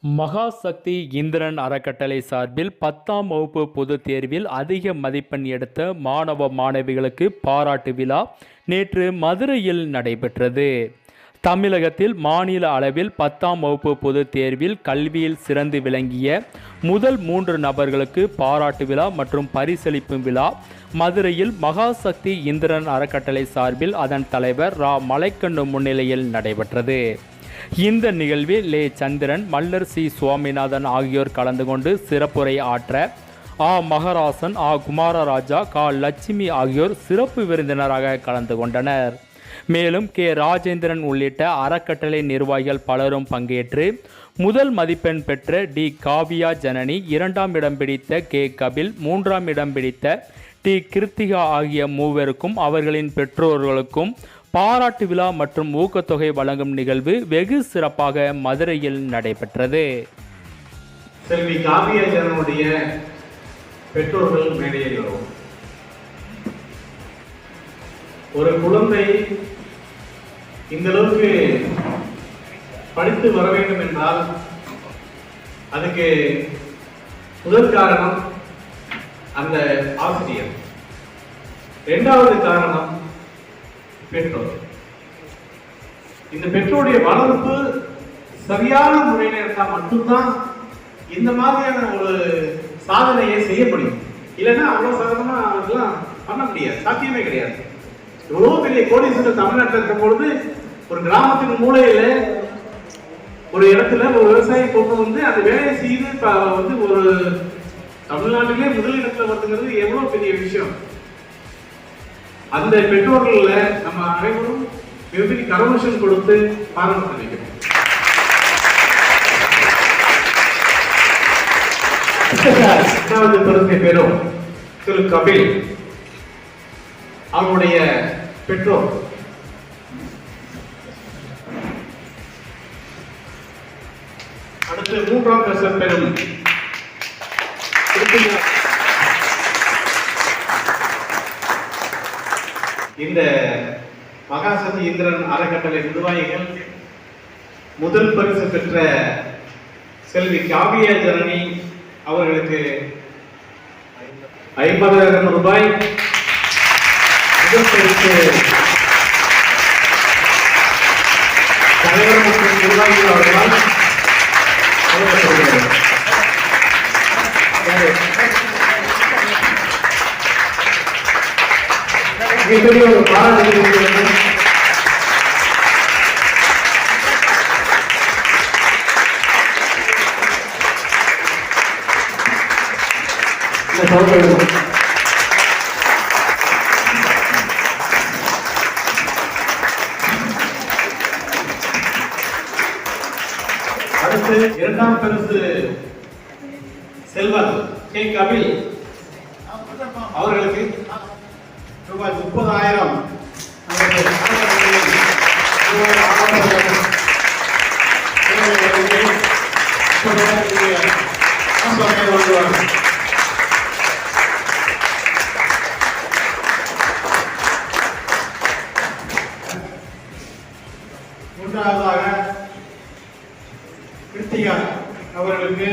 மகாசக்தி இந்திரன் அறக்கட்டளை சார்பில் 10ஆம் வகுப்பு பொதுத் தேர்வில் அதிக மதிப்பெண் எடுத்த மாணவ மாணவிகளுக்கு பாராட்டு விழா நேற்று மதுரையில் நடைபெற்றது. தமிழகத்தில் மாநில அளவில் 10ஆம் வகுப்பு பொதுத் தேர்வில் கல்வியில் சிறந்து விளங்கிய முதல் 3 நபர்களுக்கு பாராட்டு விழா மற்றும் பரிசளிப்பு விழா மதுரையில் மகாசக்தி இந்திரன் அறக்கட்டளை சார்பில் அதன் தலைவர் ரா. மலைக்கண்ணு முன்னிலையில் நடைபெற்றது. இந்த நிகழ்வில் லே. சந்திரன், மல்லர் சி. சுவாமிநாதன் ஆகியோர் கலந்து கொண்டு சிறப்புரை ஆற்ற, ஆ. மகராசன், ஆ. குமாரராஜா, கா. லட்சுமி ஆகியோர் சிறப்பு விருந்தினராக கலந்து கொண்டனர். மேலும் கே. ராஜேந்திரன் உள்ளிட்ட அறக்கட்டளை நிர்வாகிகள் பலரும் பங்கேற்று முதல் மதிப்பெண் பெற்ற டி. காவியா ஜனனி, 2ஆம் இடம் பிடித்த கே. கபில், 3ஆம் இடம் பிடித்த டி. கிருத்திகா ஆகிய மூவருக்கும் அவர்களின் பெற்றோர்களுக்கும் பாராட்டு விழா மற்றும் ஊக்கத்தொகை வழங்கும் நிகழ்வு வெகு சிறப்பாக மதுரையில் நடைபெற்றது. செல்வி காவியா ஜனனுடைய பெற்றோர்கள் மேடையில் வரும். ஒரு குழந்தை இந்த அளவுக்கு படித்து வர வேண்டும் என்றால் அதுக்கு முதல் காரணம் அந்த ஆசிரியர். 2வது காரணம் பெற்றோர். இந்த பெற்றோருடைய வளர்ப்பு சரியான முறையில் இருந்தால் மட்டும்தான் இந்த மாதிரியான ஒரு சாதனையை செய்ய முடியும். இல்லைன்னா அவ்வளவு சாதனமா அவர்களாம் பண்ண முடியாது, சாத்தியமே கிடையாது. இவ்வளவு பெரிய கோடீஸ்வரர் தமிழ்நாட்டில் இருக்கும் பொழுது ஒரு கிராமத்தின் மூலையில ஒரு இடத்துல ஒரு விவசாயி கொண்டு வந்து அந்த வேலையை செய்து வந்து ஒரு தமிழ்நாட்டிலே முதலிடத்துல வருதுங்கிறது எவ்வளவு பெரிய விஷயம். அந்த பெற்றோர்கள நம்ம அனைவரும் மிகப்பெரிய கரவசம் கொடுத்து பாராட்டு தெரிவிக்கிறோம். பரிசை பெறும் திரு கபில் அவருடைய பெற்றோர். அடுத்து 3ஆம் பரிசை பெறும் இந்த மகாசக்தி இந்திரன் அறக்கட்டளை நிர்வாகிகள் முதல் பரிசு பெற்ற செல்வி காவியா ஜனனி அவர்களுக்கு 50,000 ரூபாய் முதல் பரிசு தலைவர் மற்றும் நிர்வாகிகள் அவர்களால் வழங்கப்படுகிறது. மிகப்பெரிய ஒரு பாராட்டு அடுத்து 2ஆம் பரிசு செல்வர் கே. கபில் அவர்களுக்கு ரூபாய் 30,000 மூன்றாவதாக கிருத்திகா அவர்களுக்கு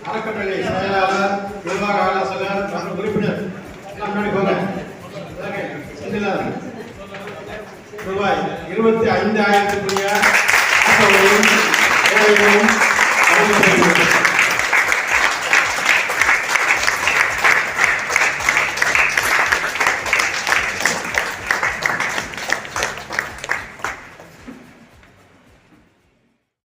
அறக்கட்டளை செயலாளர், நிர்வாக ஆலோசகர் மற்றும் உறுப்பினர் ரூபாய் 25,000